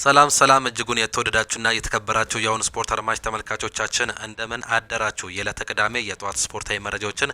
ሰላም እጅጉን የተወደዳችሁና የተከበራችሁ የአሁን ስፖርት አድማጭ ተመልካቾቻችን እንደምን አደራችሁ። የዕለተ ቅዳሜ የጠዋት ስፖርታዊ መረጃዎችን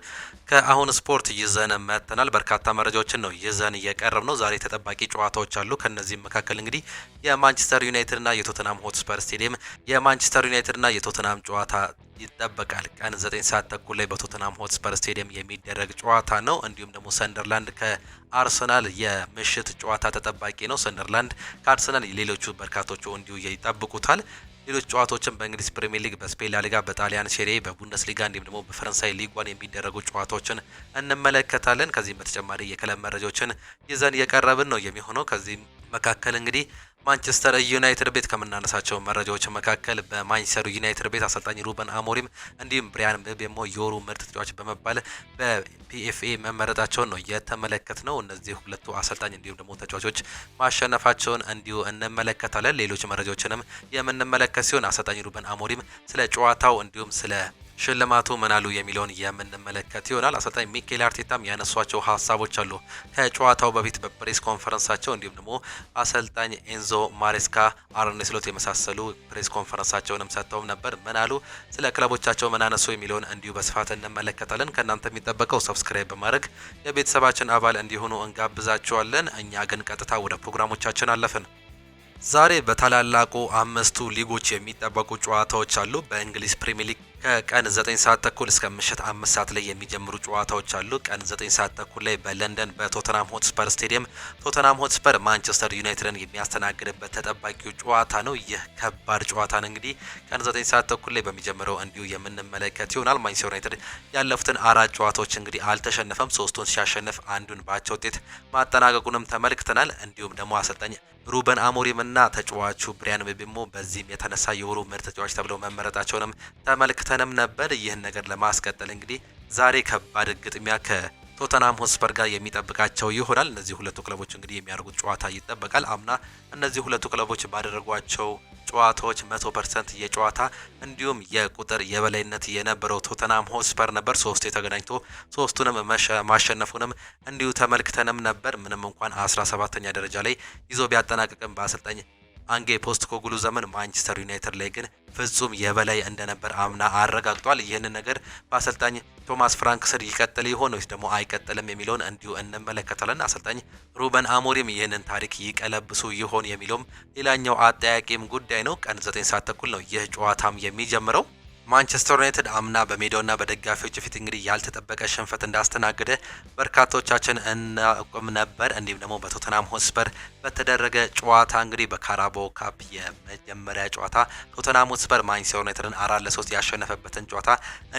ከአሁን ስፖርት ይዘን መጥተናል። በርካታ መረጃዎችን ነው ይዘን እየቀረብ ነው። ዛሬ ተጠባቂ ጨዋታዎች አሉ። ከነዚህም መካከል እንግዲህ የማንቸስተር ዩናይትድና የቶተናም ሆትስፐር ስቴዲየም የማንቸስተር ዩናይትድና የቶተናም ጨዋታ ይጠበቃል። ቀን 9 ሰዓት ተኩል ላይ በቶተናም ሆትስፐር ስቴዲየም የሚደረግ ጨዋታ ነው። እንዲሁም ደግሞ ሰንደርላንድ ከአርሰናል የምሽት ጨዋታ ተጠባቂ ነው። ሰንደርላንድ ከአርሰናል ሌሎቹ በርካቶቹ እንዲሁ ይጠብቁታል። ሌሎች ጨዋታዎችን በእንግሊዝ ፕሪሚየር ሊግ፣ በስፔን ላሊጋ፣ በጣሊያን ሴሪ፣ በቡንደስሊጋ እንዲሁም ደግሞ በፈረንሳይ ሊግ ዋን የሚደረጉ ጨዋታዎችን እንመለከታለን። ከዚህም በተጨማሪ የክለብ መረጃዎችን ይዘን የቀረብን ነው የሚሆነው። ከዚህም መካከል እንግዲህ ማንቸስተር ዩናይትድ ቤት ከምናነሳቸው መረጃዎች መካከል በማንቸስተር ዩናይትድ ቤት አሰልጣኝ ሩበን አሞሪም እንዲሁም ብሪያን ምቤሞ የወሩ ምርጥ ተጫዋች በመባል በፒኤፍኤ መመረጣቸውን ነው የተመለከት ነው። እነዚህ ሁለቱ አሰልጣኝ እንዲሁም ደግሞ ተጫዋቾች ማሸነፋቸውን እንዲሁ እንመለከታለን። ሌሎች መረጃዎችንም የምንመለከት ሲሆን አሰልጣኝ ሩበን አሞሪም ስለ ጨዋታው እንዲሁም ስለ ሽልማቱ ምን አሉ የሚለውን የምንመለከት ይሆናል። አሰልጣኝ ሚኬል አርቴታም ያነሷቸው ሀሳቦች አሉ ከጨዋታው በፊት በፕሬስ ኮንፈረንሳቸው። እንዲሁም ደግሞ አሰልጣኝ ኤንዞ ማሬስካ፣ አርነ ስሎት የመሳሰሉ ፕሬስ ኮንፈረንሳቸውንም ሰጥተውም ነበር። ምን አሉ፣ ስለ ክለቦቻቸው ምን አነሱ የሚለውን እንዲሁ በስፋት እንመለከታለን። ከእናንተ የሚጠበቀው ሰብስክራይብ በማድረግ የቤተሰባችን አባል እንዲሆኑ እንጋብዛቸዋለን። እኛ ግን ቀጥታ ወደ ፕሮግራሞቻችን አለፍን። ዛሬ በታላላቁ አምስቱ ሊጎች የሚጠበቁ ጨዋታዎች አሉ። በእንግሊዝ ፕሪሚየር ሊግ ከቀን 9 ሰዓት ተኩል እስከ ምሽት 5 ሰዓት ላይ የሚጀምሩ ጨዋታዎች አሉ። ቀን 9 ሰዓት ተኩል ላይ በለንደን በቶተናም ሆትስፐር ስቴዲየም ቶተናም ሆትስፐር ማንቸስተር ዩናይትድን የሚያስተናግድበት ተጠባቂው ጨዋታ ነው። ይህ ከባድ ጨዋታ ነው። እንግዲህ ቀን 9 ሰዓት ተኩል ላይ በሚጀምረው እንዲሁ የምንመለከት ይሆናል። ማንቸስተር ዩናይትድ ያለፉትን 4 ጨዋታዎች እንግዲህ አልተሸነፈም። 3ቱን ሲያሸንፍ አንዱን በአቻ ውጤት ማጠናቀቁንም ተመልክተናል። እንዲሁም ደግሞ አሰልጣኝ ሩበን አሞሪም እና ተጫዋቹ ብሪያን ምቤሞ በዚህም የተነሳ የወሩ ምርጥ ተጫዋች ተብለው መመረጣቸውንም ተመልክተንም ነበር። ይህን ነገር ለማስቀጠል እንግዲህ ዛሬ ከባድ ግጥሚያ ከቶተናም ሆትስፐር ጋር የሚጠብቃቸው ይሆናል። እነዚህ ሁለቱ ክለቦች እንግዲህ የሚያደርጉት ጨዋታ ይጠበቃል። አምና እነዚህ ሁለቱ ክለቦች ባደረጓቸው ጨዋታዎች 100% የጨዋታ እንዲሁም የቁጥር የበላይነት የነበረው ቶተናም ሆትስፐር ነበር። 3 ተገናኝቶ 3ቱንም ማሸነፉንም እንዲሁ ተመልክተንም ነበር። ምንም እንኳን 17ኛ ደረጃ ላይ ይዞ ቢያጠናቅቅም በአሰልጣኝ አንጌ ፖስት ኮግሉ ዘመን ማንቸስተር ዩናይትድ ላይ ግን ፍጹም የበላይ እንደነበር አምና አረጋግጧል። ይህንን ነገር በአሰልጣኝ ቶማስ ፍራንክ ስር ይቀጥል ይሆን ወይስ ደግሞ አይቀጥልም የሚለውን እንዲሁ እንመለከታለን። አሰልጣኝ ሩበን አሞሪም ይህንን ታሪክ ይቀለብሱ ይሆን የሚለውም ሌላኛው አጠያቂም ጉዳይ ነው። ቀን 9 ሰዓት ተኩል ነው ይህ ጨዋታም የሚጀምረው። ማንቸስተር ዩናይትድ አምና በሜዳውና በደጋፊዎች ፊት እንግዲህ ያልተጠበቀ ሽንፈት እንዳስተናገደ በርካቶቻችን እናውቅም ነበር። እንዲሁም ደግሞ በቶተናም ሆትስፐር በተደረገ ጨዋታ እንግዲህ በካራባኦ ካፕ የመጀመሪያ ጨዋታ ቶተናም ሆትስፐር ማንቸስተር ዩናይትድን 4-3 ያሸነፈበትን ጨዋታ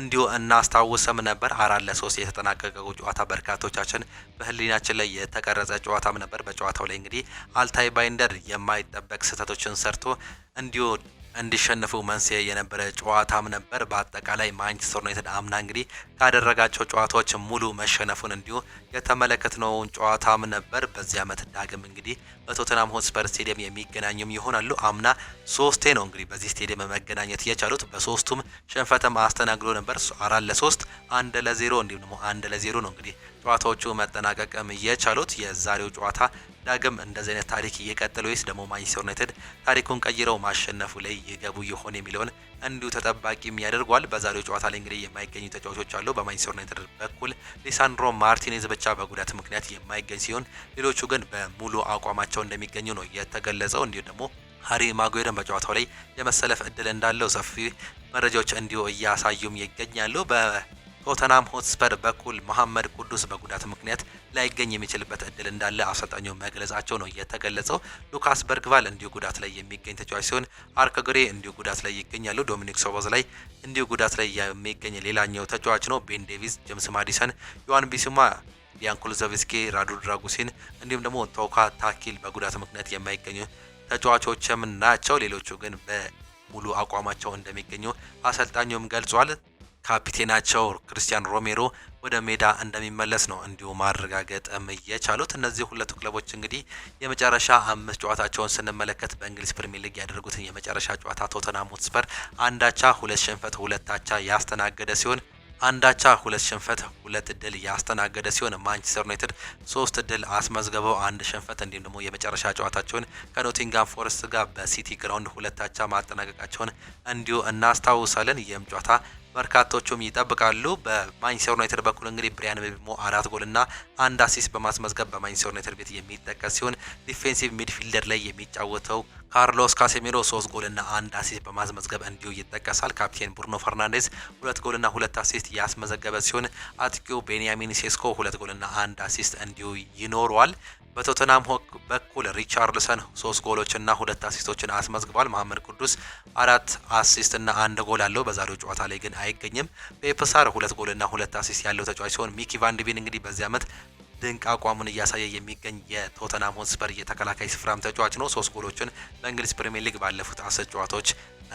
እንዲሁ እናስታውስም ነበር። 4-3 የተጠናቀቀው ጨዋታ በርካቶቻችን በህሊናችን ላይ የተቀረጸ ጨዋታም ነበር። በጨዋታው ላይ እንግዲህ አልታይ ባይንደር የማይጠበቅ ስህተቶችን ሰርቶ እንዲሁ እንዲሸነፉ መንስኤ የነበረ ጨዋታም ነበር። በአጠቃላይ ማንቸስተር ዩናይትድ አምና እንግዲህ ካደረጋቸው ጨዋታዎች ሙሉ መሸነፉን እንዲሁ የተመለከትነውን ጨዋታም ነበር። በዚህ ዓመት ዳግም እንግዲህ በቶተናም ሆትስፐር ስቴዲየም የሚገናኙም ይሆናሉ። አምና 3 ነው እንግዲህ በዚህ ስቴዲየም መገናኘት የቻሉት። በ3ቱም ሽንፈትም አስተናግዶ ነበር። 4-3፣ 1-0 እንዲሁም ደግሞ 1-0 ነው እንግዲህ ጨዋታዎቹ መጠናቀቅም የቻሉት። የዛሬው ጨዋታ ዳግም እንደዚህ አይነት ታሪክ እየቀጠለ ወይስ ደግሞ ማንቸስተር ዩናይትድ ታሪኩን ቀይረው ማሸነፉ ላይ ይገቡ ይሆን የሚለውን እንዲሁ ተጠባቂም ያደርጓል። በዛሬው ጨዋታ ላይ እንግዲህ የማይገኙ ተጫዋቾች አሉ። በማንቸስተር ዩናይትድ በኩል ሊሳንድሮ ማርቲኔዝ ብቻ በጉዳት ምክንያት የማይገኝ ሲሆን ሌሎቹ ግን በሙሉ አቋማቸው እንደሚገኙ ነው የተገለጸው። እንዲሁ ደግሞ ሃሪ ማጉዌርን በጨዋታው ላይ የመሰለፍ እድል እንዳለው ሰፊ መረጃዎች እንዲሁ እያሳዩም ይገኛሉ። ቶተናም ሆትስፐር በኩል መሐመድ ቅዱስ በጉዳት ምክንያት ላይገኝ የሚችልበት እድል እንዳለ አሰልጣኙ መግለጻቸው ነው የተገለጸው። ሉካስ በርግቫል እንዲሁ ጉዳት ላይ የሚገኝ ተጫዋች ሲሆን አርክ ግሬ እንዲሁ ጉዳት ላይ ይገኛሉ። ዶሚኒክ ሶቦዝ ላይ እንዲሁ ጉዳት ላይ የሚገኝ ሌላኛው ተጫዋች ነው። ቤን ዴቪስ፣ ጄምስ ማዲሰን፣ ዮዋን ቢሱማ፣ ዲያን ኩሉዘቪስኪ፣ ራዱ ድራጉሲን እንዲሁም ደግሞ ቶካ ታኪል በጉዳት ምክንያት የማይገኙ ተጫዋቾችም ናቸው። ሌሎቹ ግን በሙሉ አቋማቸው እንደሚገኙ አሰልጣኙም ገልጿል። ካፒቴናቸው ክሪስቲያን ሮሜሮ ወደ ሜዳ እንደሚመለስ ነው እንዲሁ ማረጋገጥም የቻሉት። እነዚህ ሁለቱ ክለቦች እንግዲህ የመጨረሻ 5 ጨዋታቸውን ስንመለከት በእንግሊዝ ፕሪሚየር ሊግ ያደረጉትን የመጨረሻ ጨዋታ ቶተናም ሆትስፐር 1 አቻ 2 ሽንፈት 2 አቻ ያስተናገደ ሲሆን አንዳቻ ሁለት ሽንፈት ሁለት ድል ያስተናገደ ሲሆን ማንቸስተር ዩናይትድ 3 ድል አስመዝግበው አንድ ሽንፈት እንዲሁም ደግሞ የመጨረሻ ጨዋታቸውን ከኖቲንጋም ፎረስት ጋር በሲቲ ግራውንድ ሁለታቻ ማጠናቀቃቸውን እንዲሁ እናስታውሳለን። ይህም ጨዋታ በርካቶቹም ይጠብቃሉ። በማንቸስተር ዩናይትድ በኩል እንግዲህ ብሪያን ምቤሞ 4 ጎልና አንድ አሲስት በማስመዝገብ በማንቸስተር ዩናይትድ ቤት የሚጠቀስ ሲሆን ዲፌንሲቭ ሚድፊልደር ላይ የሚጫወተው ካርሎስ ካሴሜሮ 3 ጎልና አንድ አሲስት በማስመዝገብ እንዲሁ ይጠቀሳል። ካፕቴን ብሩኖ ፈርናንዴዝ 2 ጎልና 2 አሲስት ያስመዘገበ ሲሆን አጥቂው ቤንያሚን ሴስኮ 2 ጎልና አንድ አሲስት እንዲሁ ይኖረዋል። በቶተናም በኩል ሪቻርልሰን 3 ጎሎችና 2 አሲስቶችን አስመዝግቧል። መሐመድ ቅዱስ 4 አሲስት እና 1 ጎል አለው። በዛሬው ጨዋታ ላይ ግን አይገኝም። ፔፕሳር 2 ጎልና 2 አሲስት ያለው ተጫዋች ሲሆን ሚኪ ቫንዲቪን እንግዲህ በዚህ ዓመት ድንቅ አቋሙን እያሳየ የሚገኝ የቶተናም ሆትስፐር የተከላካይ ስፍራም ተጫዋች ነው። 3 ጎሎችን በእንግሊዝ ፕሪሚየር ሊግ ባለፉት 10 ጨዋታዎች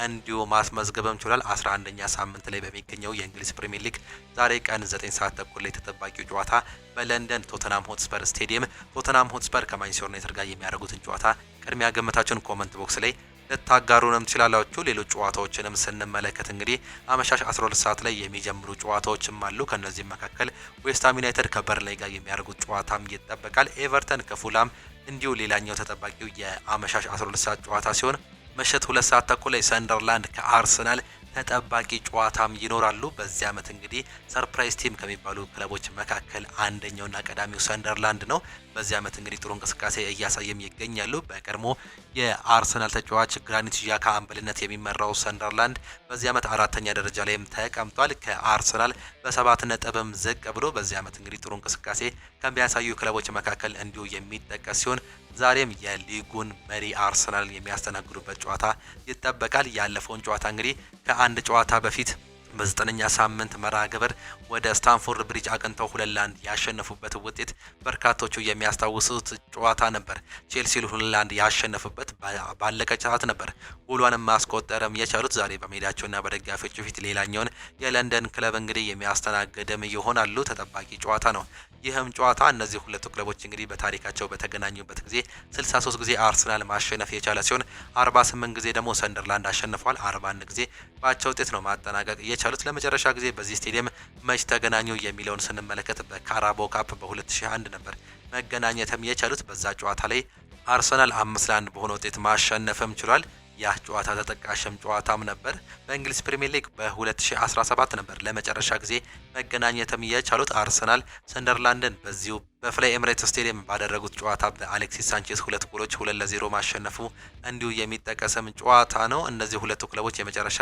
እንዲሁ ማስመዝገብም ችሏል። 11ኛ ሳምንት ላይ በሚገኘው የእንግሊዝ ፕሪሚየር ሊግ ዛሬ ቀን 9 ሰዓት ተኩል ላይ ተጠባቂው ጨዋታ በለንደን ቶተናም ሆትስፐር ስቴዲየም ቶተናም ሆትስፐር ከማንቸስተር ዩናይትድ ጋር የሚያደርጉትን ጨዋታ ቅድሚያ ግምታችሁን ኮመንት ቦክስ ላይ ልታጋሩንም ትችላላችሁ። ሌሎች ጨዋታዎችንም ስንመለከት እንግዲህ አመሻሽ 12 ሰዓት ላይ የሚጀምሩ ጨዋታዎችም አሉ። ከነዚህም መካከል ዌስትሃም ዩናይትድ ከበርንሌይ ጋር የሚያደርጉት ጨዋታም ይጠበቃል። ኤቨርተን ከፉላም እንዲሁ ሌላኛው ተጠባቂው የአመሻሽ 12 ሰዓት ጨዋታ ሲሆን ምሽት 2 ሰዓት ተኩል ላይ ሰንደርላንድ ከአርሰናል ተጠባቂ ጨዋታም ይኖራሉ። በዚህ ዓመት እንግዲህ ሰርፕራይዝ ቲም ከሚባሉ ክለቦች መካከል አንደኛውና ቀዳሚው ሰንደርላንድ ነው። በዚህ ዓመት እንግዲህ ጥሩ እንቅስቃሴ እያሳየም ይገኛሉ። በቀድሞ የአርሰናል ተጫዋች ግራኒት ዣካ አምበልነት የሚመራው ሰንደርላንድ በዚህ ዓመት 4ኛ ደረጃ ላይም ተቀምጧል። ከአርሰናል በ7 ነጥብም ዝቅ ብሎ በዚህ ዓመት እንግዲህ ጥሩ እንቅስቃሴ ከሚያሳዩ ክለቦች መካከል እንዲሁ የሚጠቀስ ሲሆን ዛሬም የሊጉን መሪ አርሰናል የሚያስተናግዱበት ጨዋታ ይጠበቃል። ያለፈውን ጨዋታ እንግዲህ ከአንድ ጨዋታ በፊት በ9ኛ ሳምንት መርሃ ግብር ወደ ስታንፎርድ ብሪጅ አቅንተው 2-1 ያሸነፉበት ውጤት በርካቶቹ የሚያስታውሱት ጨዋታ ነበር። ቼልሲ 2-1 ያሸነፉበት ባለቀ ሰዓት ነበር ጎሏንም ማስቆጠርም የቻሉት። ዛሬ በሜዳቸውና በደጋፊዎቹ ፊት ሌላኛውን የለንደን ክለብ እንግዲህ የሚያስተናግድም ይሆናሉ። ተጠባቂ ጨዋታ ነው። ይህም ጨዋታ እነዚህ ሁለቱ ክለቦች እንግዲህ በታሪካቸው በተገናኙበት ጊዜ 63 ጊዜ አርሰናል ማሸነፍ የቻለ ሲሆን 48 ጊዜ ደግሞ ሰንደርላንድ አሸንፏል። 41 ጊዜ በአቻ ውጤት ነው ማጠናቀቅ የቻሉት። ለመጨረሻ ጊዜ በዚህ ስቴዲየም መች ተገናኙ የሚለውን ስንመለከት በካራቦ ካፕ በ2001 ነበር መገናኘትም የቻሉት። በዛ ጨዋታ ላይ አርሰናል 5-1 በሆነ ውጤት ማሸነፍም ችሏል። ያ ጨዋታ ተጠቃሽም ጨዋታም ነበር። በእንግሊዝ ፕሪሚየር ሊግ በ2017 ነበር ለመጨረሻ ጊዜ መገናኘትም የቻሉት። አርሰናል ሰንደርላንድን በዚሁ በፍላይ ኤምሬትስ ስቴዲየም ባደረጉት ጨዋታ በአሌክሲስ ሳንቼዝ 2 ጎሎች 2-0 ማሸነፉ እንዲሁ የሚጠቀስም ጨዋታ ነው። እነዚህ ሁለቱ ክለቦች የመጨረሻ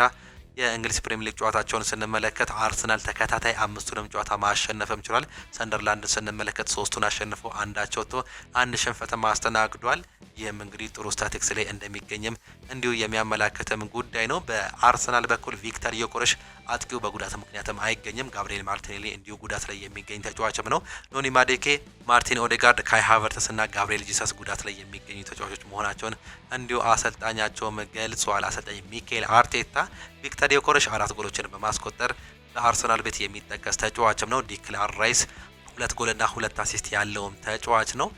የእንግሊዝ ፕሪሚየር ሊግ ጨዋታቸውን ስንመለከት አርሰናል ተከታታይ 5ቱንም ጨዋታ ማሸነፍም ችሏል። ሰንደርላንድን ስንመለከት 3ቱን አሸንፎ አንዳቸው ወጥቶ አንድ ሽንፈትም አስተናግዷል። ይህም እንግዲህ ጥሩ ስታቲክስ ላይ እንደሚገኝም እንዲሁ የሚያመላክትም ጉዳይ ነው። በአርሰናል በኩል ቪክተር ዮኮሬሽ አጥቂው በጉዳት ምክንያትም አይገኝም። ጋብሪኤል ማርቲኔሊ እንዲሁ ጉዳት ላይ የሚገኝ ተጫዋችም ነው። ኖኒ ማዴኬ፣ ማርቲን ኦዴጋርድ፣ ካይ ሃቨርትስ እና ጋብሪኤል ጂሰስ ጉዳት ላይ የሚገኙ ተጫዋቾች መሆናቸውን እንዲሁ አሰልጣኛቸውም ገልጸዋል። አሰልጣኝ ሚካኤል አርቴታ ቪክተር ዮኮሬሽ 4 ጎሎችን በማስቆጠር በአርሰናል ቤት የሚጠቀስ ተጫዋችም ነው። ዲክላን ራይስ 2 ጎልና 2 አሲስት ያለውም ተጫዋች ነው።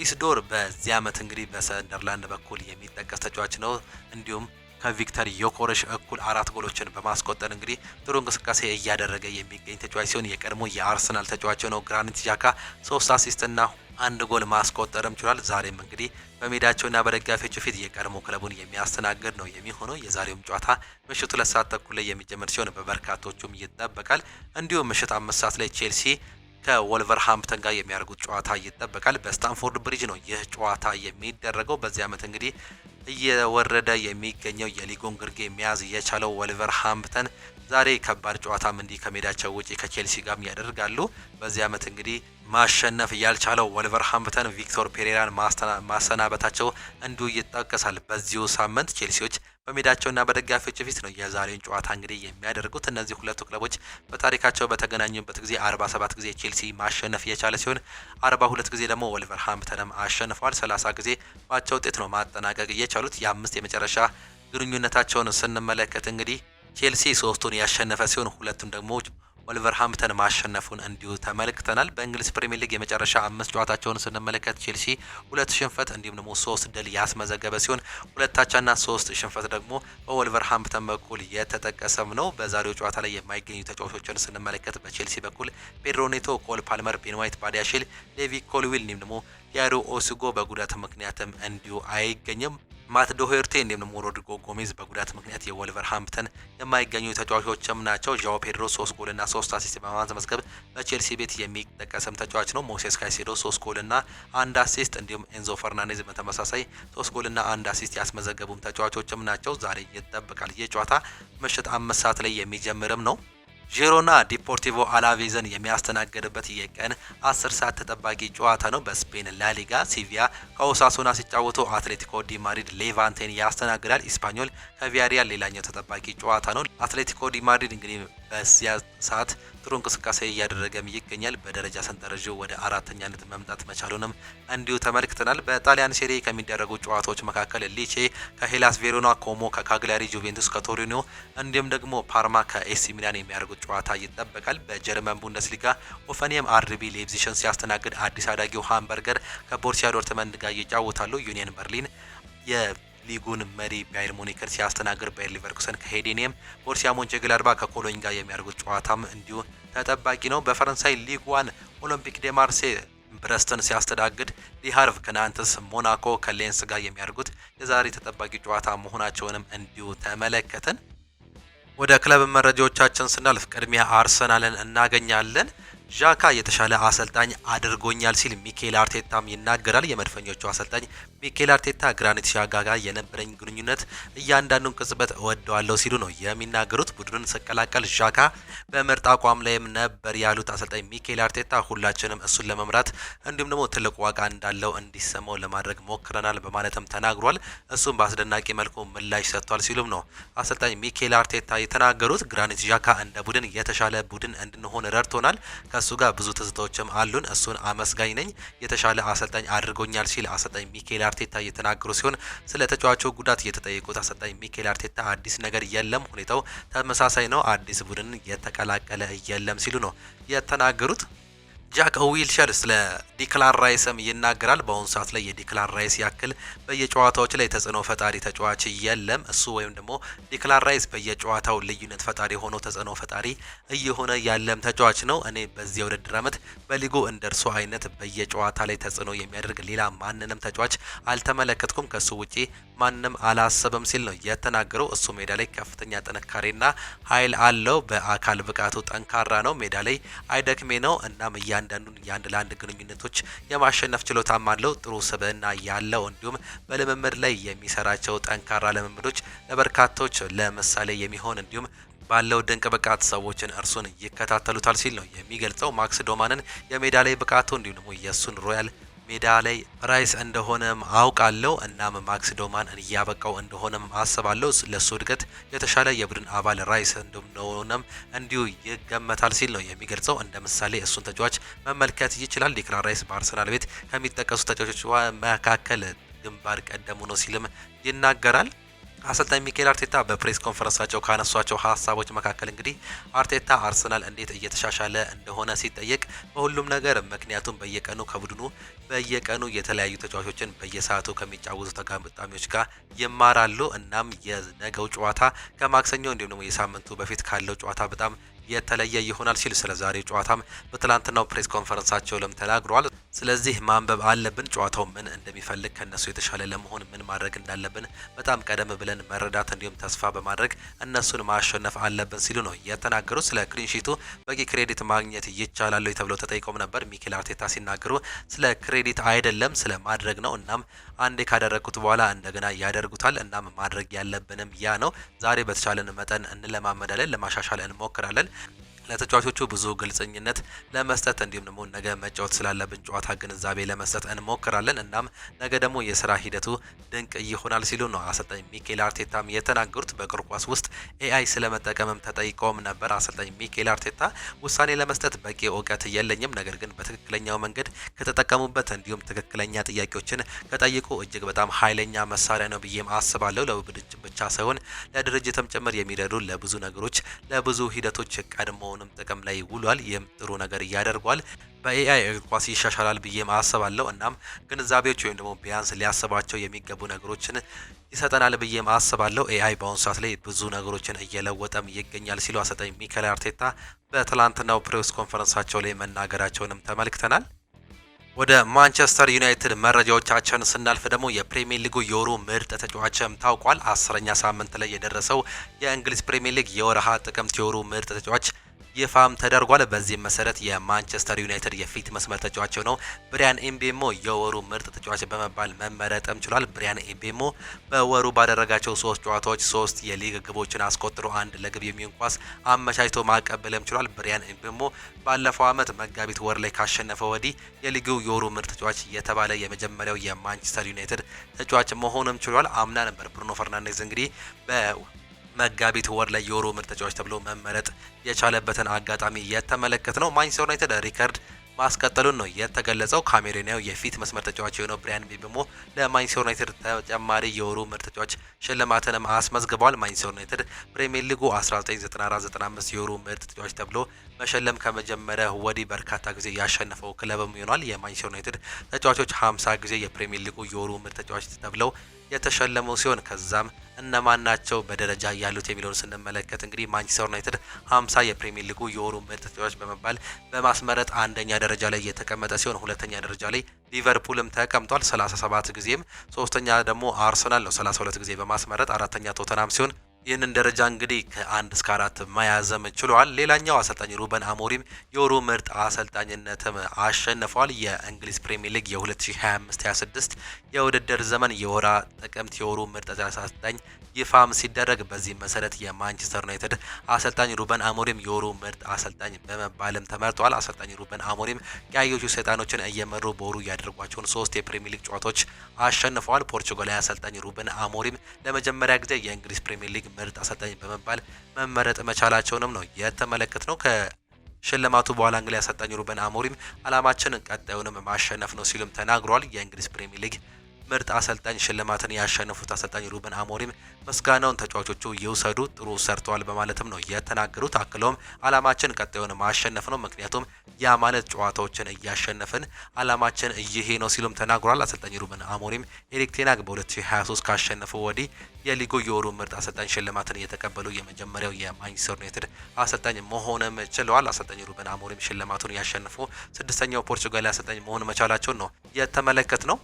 ኢስዶር በዚህ ዓመት እንግዲህ በሰንደርላንድ በኩል የሚጠቀስ ተጫዋች ነው። እንዲሁም ከቪክተር ዮኮሬሽ እኩል 4 ጎሎችን በማስቆጠር እንግዲህ ጥሩ እንቅስቃሴ እያደረገ የሚገኝ ተጫዋች ሲሆን የቀድሞ የአርሰናል ተጫዋች ነው። ግራኒት ዣካ 3 አሲስት እና 1 ጎል ማስቆጠርም ችሏል። ዛሬም እንግዲህ በሜዳቸውና በደጋፊዎቹ ፊት የቀድሞ ክለቡን የሚያስተናግድ ነው የሚሆነው። የዛሬውም ጨዋታ ምሽቱ 2 ሰዓት ተኩል ላይ የሚጀምር ሲሆን በበርካቶቹም ይጠበቃል። እንዲሁም ምሽት 5 ሰዓት ላይ ቼልሲ ከወልቨርሃምፕተን ጋር የሚያደርጉት ጨዋታ ይጠበቃል። በስታንፎርድ ብሪጅ ነው ይህ ጨዋታ የሚደረገው። በዚህ ዓመት እንግዲህ እየወረደ የሚገኘው የሊጉን ግርጌ መያዝ የቻለው ወልቨርሃምፕተን ዛሬ ከባድ ጨዋታም እንዲህ ከሜዳቸው ውጪ ከቼልሲ ጋር ያደርጋሉ። በዚህ ዓመት እንግዲህ ማሸነፍ ያልቻለው ወልቨርሃምፕተን ቪክቶር ፔሬራን ማሰናበታቸው እንዲሁ ይጠቀሳል። በዚሁ ሳምንት ቼልሲዎች በሜዳቸውና በደጋፊዎች ፊት ነው የዛሬውን ጨዋታ እንግዲህ የሚያደርጉት። እነዚህ ሁለቱ ክለቦች በታሪካቸው በተገናኙበት ጊዜ 47 ጊዜ ቼልሲ ማሸነፍ የቻለ ሲሆን 42 ጊዜ ደግሞ ወልቨርሃምፕተንም አሸንፈዋል። 30 ጊዜ በአቻ ውጤት ነው ማጠናቀቅ የቻሉት። የአምስት የመጨረሻ ግንኙነታቸውን ስንመለከት እንግዲህ ቼልሲ 3ቱን ያሸነፈ ሲሆን 2ቱን ደግሞ ወልቨርሃምፕተን ማሸነፉን እንዲሁ ተመልክተናል። በእንግሊዝ ፕሪሚየር ሊግ የመጨረሻ 5 ጨዋታቸውን ስንመለከት ቼልሲ 2 ሽንፈት እንዲሁም ደግሞ 3 ድል ያስመዘገበ ሲሆን 2 አቻና 3 ሽንፈት ደግሞ በወልቨርሃምፕተን በኩል የተጠቀሰም ነው። በዛሬው ጨዋታ ላይ የማይገኙ ተጫዋቾችን ስንመለከት በቼልሲ በኩል ፔድሮ ኔቶ፣ ኮል ፓልመር፣ ቤን ዋይት፣ ባዲያሺል፣ ሌቪ ኮልዊል እንዲሁም ደግሞ ቲያጎ ኦሲጎ በጉዳት ምክንያትም እንዲሁ አይገኝም። ማት ዶሄርቴ እንዲሁም ደግሞ ሮድሪጎ ጎሜዝ በጉዳት ምክንያት የወልቨርሃምፕተን የማይገኙ ተጫዋቾችም ናቸው። ዣኦ ፔድሮ 3 ጎልና 3 አሲስት በማስመዝገብ በቼልሲ ቤት የሚጠቀስም ተጫዋች ነው። ሞሴስ ካይሴዶ 3 ጎልና 1 አሲስት እንዲሁም ኤንዞ ፈርናንዴዝ በተመሳሳይ 3 ጎልና 1 አሲስት ያስመዘገቡም ተጫዋቾችም ናቸው። ዛሬ ይጠበቃል። ይህ ጨዋታ ምሽት 5 ሰዓት ላይ የሚጀምርም ነው። ዢሮና ዲፖርቲቮ አላቬዝን የሚያስተናግድበት የቀን 10 ሰዓት ተጠባቂ ጨዋታ ነው። በስፔን ላሊጋ ሲቪያ ከኦሳሱና ሲጫወቱ አትሌቲኮ ዲ ማድሪድ ሌቫንቴን ያስተናግዳል። ኢስፓኞል ከቪያሪያል ሌላኛው ተጠባቂ ጨዋታ ነው። አትሌቲኮ ዲ ማድሪድ እንግዲህ በዚያ ሰዓት ጥሩ እንቅስቃሴ እያደረገም ይገኛል። በደረጃ ሰንጠረዡ ወደ አራተኛነት መምጣት መቻሉንም እንዲሁ ተመልክተናል። በጣሊያን ሴሪ ከሚደረጉ ጨዋታዎች መካከል ሊቼ ከሄላስ ቬሮና፣ ኮሞ ከካግሊያሪ፣ ጁቬንቱስ ከቶሪኖ እንዲሁም ደግሞ ፓርማ ከኤሲ ሚላን የሚያደርጉት ጨዋታ ይጠበቃል። በጀርመን ቡንደስሊጋ ሆፈንሄም አርቢ ሌፕዚግን ሲያስተናግድ አዲስ አዳጊው ሃምበርገር ከቦሩሲያ ዶርትመንድ ጋር ይጫወታሉ። ዩኒየን በርሊን ሊጉን መሪ ባየር ሙኒክን ሲያስተናግድ ባየር ሊቨርኩሰን ከሄዴኒየም፣ ቦሩሲያ ሞንቸግላድባ ከኮሎኝ ጋር የሚያደርጉት ጨዋታም እንዲሁ ተጠባቂ ነው። በፈረንሳይ ሊግ 1 ኦሎምፒክ ዴ ማርሴ ብረስትን ሲያስተናግድ ሊሃርቭ ከናንትስ፣ ሞናኮ ከሌንስ ጋር የሚያደርጉት የዛሬ ተጠባቂ ጨዋታ መሆናቸውንም እንዲሁ ተመለከትን። ወደ ክለብ መረጃዎቻችን ስናልፍ ቅድሚያ አርሰናልን እናገኛለን። ዣካ የተሻለ አሰልጣኝ አድርጎኛል ሲል ሚኬል አርቴታም ይናገራል። የመድፈኞቹ አሰልጣኝ ሚኬል አርቴታ ግራኒት ዣካ ጋር የነበረኝ ግንኙነት እያንዳንዱን ቅጽበት እወደዋለሁ ሲሉ ነው የሚናገሩት። ቡድኑን ስቀላቀል ዣካ በምርጥ አቋም ላይም ነበር ያሉት አሰልጣኝ ሚኬል አርቴታ ሁላችንም እሱን ለመምራት እንዲሁም ደግሞ ትልቅ ዋጋ እንዳለው እንዲሰማው ለማድረግ ሞክረናል በማለትም ተናግሯል። እሱም በአስደናቂ መልኩ ምላሽ ሰጥቷል ሲሉም ነው አሰልጣኝ ሚኬል አርቴታ የተናገሩት። ግራኒት ዣካ እንደ ቡድን የተሻለ ቡድን እንድንሆን ረድቶናል። ከሱ ጋር ብዙ ትዝታዎችም አሉን። እሱን አመስጋኝ ነኝ። የተሻለ አሰልጣኝ አድርጎኛል ሲል አሰልጣኝ ሚኬል አርቴታ እየተናገሩ ሲሆን ስለ ተጫዋቹ ጉዳት የተጠየቁት አሰልጣኝ ሚኬል አርቴታ አዲስ ነገር የለም፣ ሁኔታው ተመሳሳይ ነው፣ አዲስ ቡድን የተቀላቀለ የለም ሲሉ ነው የተናገሩት። ጃክ ዊልሸር ስለ ዲክላን ራይስም ይናገራል። በአሁኑ ሰዓት ላይ የዲክላን ራይስ ያክል በየጨዋታዎች ላይ ተጽዕኖ ፈጣሪ ተጫዋች የለም። እሱ ወይም ደግሞ ዲክላን ራይስ በየጨዋታው ልዩነት ፈጣሪ ሆኖ ተጽዕኖ ፈጣሪ እየሆነ ያለም ተጫዋች ነው። እኔ በዚህ የውድድር ዓመት በሊጉ እንደርሱ አይነት በየጨዋታ ላይ ተጽዕኖ የሚያደርግ ሌላ ማንንም ተጫዋች አልተመለከትኩም፣ ከሱ ውጪ ማንም አላሰበም ሲል ነው የተናገረው። እሱ ሜዳ ላይ ከፍተኛ ጥንካሬና ኃይል አለው። በአካል ብቃቱ ጠንካራ ነው። ሜዳ ላይ አይደክሜ ነው። እናም እያንዳንዱን የአንድ ለአንድ ግንኙነቶች የማሸነፍ ችሎታም አለው። ጥሩ ስብዕና ያለው እንዲሁም በልምምድ ላይ የሚሰራቸው ጠንካራ ልምምዶች ለበርካቶች ለምሳሌ የሚሆን እንዲሁም ባለው ድንቅ ብቃት ሰዎችን እርሱን ይከታተሉታል ሲል ነው የሚገልጸው። ማክስ ዶማንን የሜዳ ላይ ብቃቱ እንዲሁም ደግሞ የእሱን ሮያል ሜዳ ላይ ራይስ እንደሆነም አውቃለሁ። እናም ማክስ ዶማን እያበቃው እንደሆነም አስባለሁ። ለሱ እድገት የተሻለ የቡድን አባል ራይስ እንደሆነም እንዲሁ ይገመታል ሲል ነው የሚገልጸው። እንደ ምሳሌ እሱን ተጫዋች መመልከት ይችላል። ዲክላን ራይስ በአርሰናል ቤት ከሚጠቀሱ ተጫዋቾች መካከል ግንባር ቀደሙ ነው ሲልም ይናገራል። አሰልጣኝ ሚኬል አርቴታ በፕሬስ ኮንፈረንሳቸው ካነሷቸው ሀሳቦች መካከል እንግዲህ አርቴታ አርሰናል እንዴት እየተሻሻለ እንደሆነ ሲጠየቅ በሁሉም ነገር ምክንያቱም በየቀኑ ከቡድኑ በየቀኑ የተለያዩ ተጫዋቾችን በየሰዓቱ ከሚጫወቱ ተጋጣሚዎች ጋር ይማራሉ። እናም የነገው ጨዋታ ከማክሰኞ እንዲሁም ደግሞ የሳምንቱ በፊት ካለው ጨዋታ በጣም የተለየ ይሆናል ሲል ስለ ዛሬው ጨዋታም በትላንትናው ፕሬስ ኮንፈረንሳቸው ለም ተናግሯል። ስለዚህ ማንበብ አለብን፣ ጨዋታው ምን እንደሚፈልግ ከነሱ የተሻለ ለመሆን ምን ማድረግ እንዳለብን በጣም ቀደም ብለን መረዳት እንዲሁም ተስፋ በማድረግ እነሱን ማሸነፍ አለብን ሲሉ ነው የተናገሩት። ስለ ክሊንሺቱ በቂ ክሬዲት ማግኘት ይቻላል ተብለው ተጠይቀውም ነበር። ሚኬል አርቴታ ሲናገሩ ስለ ክሬዲት አይደለም ስለ ማድረግ ነው። እናም አንዴ ካደረጉት በኋላ እንደገና ያደርጉታል። እናም ማድረግ ያለብንም ያ ነው። ዛሬ በተቻለን መጠን እንለማመዳለን፣ ለማሻሻል እንሞክራለን። ለተጫዋቾቹ ብዙ ግልጽኝነት ለመስጠት እንዲሁም ደግሞ ነገ መጫወት ስላለብን ጨዋታ ግንዛቤ ለመስጠት እንሞክራለን። እናም ነገ ደግሞ የስራ ሂደቱ ድንቅ ይሆናል ሲሉ ነው አሰልጣኝ ሚኬል አርቴታም የተናገሩት። በእግር ኳስ ውስጥ ኤአይ ስለመጠቀምም ተጠይቀውም ነበር። አሰልጣኝ ሚኬል አርቴታ ውሳኔ ለመስጠት በቂ እውቀት የለኝም፣ ነገር ግን በትክክለኛው መንገድ ከተጠቀሙበት እንዲሁም ትክክለኛ ጥያቄዎችን ከጠይቁ እጅግ በጣም ኃይለኛ መሳሪያ ነው ብዬም አስባለሁ። ለቡድን ብቻ ሳይሆን ለድርጅትም ጭምር የሚረዱ ለብዙ ነገሮች ለብዙ ሂደቶች ቀድሞ አሁንም ጥቅም ላይ ውሏል። ይህም ጥሩ ነገር ያደርጓል። በኤአይ እግር ኳስ ይሻሻላል ብዬ አስባለሁ። እናም ግንዛቤዎች ወይም ደግሞ ቢያንስ ሊያስባቸው የሚገቡ ነገሮችን ይሰጠናል ብዬ አስባለሁ። ኤአይ በአሁኑ ሰዓት ላይ ብዙ ነገሮችን እየለወጠም ይገኛል ሲሉ አሰልጣኝ ሚኬል አርቴታ በትላንትናው ፕሬስ ኮንፈረንሳቸው ላይ መናገራቸውንም ተመልክተናል። ወደ ማንቸስተር ዩናይትድ መረጃዎቻችን ስናልፍ ደግሞ የፕሪሚየር ሊጉ የወሩ ምርጥ ተጫዋችም ታውቋል። 10ኛ ሳምንት ላይ የደረሰው የእንግሊዝ ፕሪሚየር ሊግ የወርሃ ጥቅምት የወሩ ምርጥ ተጫዋች ይፋም ተደርጓል። በዚህም መሰረት የማንቸስተር ዩናይትድ የፊት መስመር ተጫዋች ነው ብሪያን ኤምቤሞ የወሩ ምርጥ ተጫዋች በመባል መመረጥም ችሏል። ብሪያን ኤምቤሞ በወሩ ባደረጋቸው 3 ጨዋታዎች 3 የሊግ ግቦችን አስቆጥሮ አንድ ለግብ የሚሆን ኳስ አመቻችቶ ማቀበልም ችሏል። ብሪያን ኤምቤሞ ባለፈው ዓመት መጋቢት ወር ላይ ካሸነፈ ወዲህ የሊጉ የወሩ ምርጥ ተጫዋች የተባለ የመጀመሪያው የማንቸስተር ዩናይትድ ተጫዋች መሆንም ችሏል። አምና ነበር ብሩኖ ፈርናንዴዝ እንግዲህ መጋቢት ወር ላይ የወሩ ምርጥ ተጫዋች ተብሎ መመረጥ የቻለበትን አጋጣሚ የተመለከት ነው። ማንቸስተር ዩናይትድ ሪከርድ ማስቀጠሉን ነው የተገለጸው። ካሜሩናዊው የፊት መስመር ተጫዋች የሆነው ብሪያን ኤምቤሞ ለማንቸስተር ዩናይትድ ተጨማሪ የወሩ ምርጥ ተጫዋች ሽልማትንም አስመዝግቧል። ማንቸስተር ዩናይትድ ፕሪሚየር ሊጉ 1994-95 የወሩ ምርጥ ተጫዋች ተብሎ መሸለም ከመጀመሪያ ወዲህ በርካታ ጊዜ ያሸነፈው ክለብም ይሆናል። የማንቸስተር ዩናይትድ ተጫዋቾች 50 ጊዜ የፕሪሚየር ሊጉ የወሩ ምርጥ ተጫዋች ተብለው የተሸለሙ ሲሆን ከዛም እነማን ናቸው በደረጃ ያሉት የሚለውን ስንመለከት እንግዲህ ማንቸስተር ዩናይትድ 50 የፕሪሚየር ሊጉ የወሩ ምርጥ ተጫዋች በመባል በማስመረጥ አንደኛ ደረጃ ላይ የተቀመጠ ሲሆን ሁለተኛ ደረጃ ላይ ሊቨርፑልም ተቀምጧል 37 ጊዜም፣ ሶስተኛ ደግሞ አርሰናል ነው 32 ጊዜ በማስመረጥ፣ አራተኛ ቶተናም ሲሆን ይህንን ደረጃ እንግዲህ ከ1 እስከ 4 መያዝም ችሏል። ሌላኛው አሰልጣኝ ሩበን አሞሪም የወሩ ምርጥ አሰልጣኝነትም አሸንፏል። የእንግሊዝ ፕሪሚየር ሊግ የ2025-26 የውድድር ዘመን የወራ ጥቅምት የወሩ ምርጥ አሰልጣኝ ይፋም ሲደረግ በዚህ መሰረት የማንቸስተር ዩናይትድ አሰልጣኝ ሩበን አሞሪም የወሩ ምርጥ አሰልጣኝ በመባልም ተመርጧል። አሰልጣኝ ሩበን አሞሪም ቀያዮቹ ሰይጣኖችን እየመሩ በወሩ ያደረጓቸውን 3 የፕሪሚየር ሊግ ጨዋታዎች አሸንፈዋል። ፖርቹጋላዊ አሰልጣኝ ሩበን አሞሪም ለመጀመሪያ ጊዜ የእንግሊዝ ፕሪሚየር ሊግ ምርጥ አሰልጣኝ በመባል መመረጥ መቻላቸውንም ነው የተመለከትነው። ሽልማቱ በኋላ እንግሊዝ አሰልጣኝ ሩበን አሞሪም አላማችን ቀጣዩንም ማሸነፍ ነው ሲሉም ተናግሯል። የእንግሊዝ ፕሪሚየር ሊግ ምርጥ አሰልጣኝ ሽልማትን ያሸነፉት አሰልጣኝ ሩበን አሞሪም ምስጋናውን ተጫዋቾቹ ይውሰዱ፣ ጥሩ ሰርተዋል በማለትም ነው የተናገሩት። አክለውም አላማችን ቀጣዩን ማሸነፍ ነው፣ ምክንያቱም ያ ማለት ጨዋታዎችን እያሸነፍን አላማችን ይሄ ነው ሲሉም ተናግሯል። አሰልጣኝ ሩበን አሞሪም ኤሪክ ቴን ሃግ በ2023 ካሸነፉ ወዲህ የሊጉ የወሩ ምርጥ አሰልጣኝ ሽልማትን የተቀበሉ የመጀመሪያው የማንቸስተር ዩናይትድ አሰልጣኝ መሆንም ችለዋል። አሰልጣኝ ሩበን አሞሪም ሽልማቱን ያሸነፉ 6ኛው ፖርቹጋላዊ አሰልጣኝ መሆን መቻላቸውን ነው የተመለከት ነው።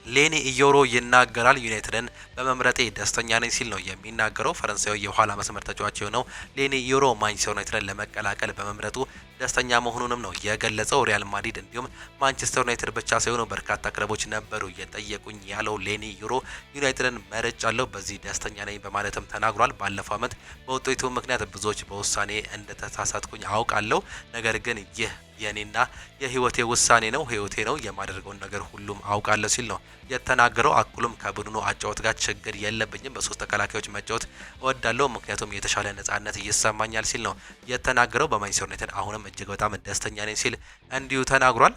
ሌኒ ኢዮሮ ይናገራል። ዩናይትድን በመምረጤ ደስተኛ ነኝ ሲል ነው የሚናገረው። ፈረንሳዊ የኋላ መስመር ተጫዋች የሆነው ሌኒ ኢዮሮ ማንቸስተር ዩናይትድን ለመቀላቀል በመምረጡ ደስተኛ መሆኑንም ነው የገለጸው። ሪያል ማድሪድ እንዲሁም ማንቸስተር ዩናይትድ ብቻ ሳይሆኑ በርካታ ክለቦች ነበሩ የጠየቁኝ ያለው ሌኒ ኢዮሮ ዩናይትድን መርጫለሁ፣ በዚህ ደስተኛ ነኝ በማለትም ተናግሯል። ባለፈው ዓመት በውጤቱ ምክንያት ብዙዎች በውሳኔ እንደተሳሳትኩኝ አውቃለሁ፣ ነገር ግን ይህ የኔና የህይወቴ ውሳኔ ነው፣ ህይወቴ ነው፣ የማደርገውን ነገር ሁሉም አውቃለሁ ሲል ነው የተናገረው። አክሉም ከቡድኑ አጫወት ጋር ችግር የለብኝም፣ በ3 ተከላካዮች መጫወት እወዳለሁ፣ ምክንያቱም የተሻለ ነጻነት ይሰማኛል ሲል ነው የተናገረው። በማንቸስተር ዩናይትድ አሁንም እጅግ በጣም ደስተኛ ነኝ ሲል እንዲሁ ተናግሯል።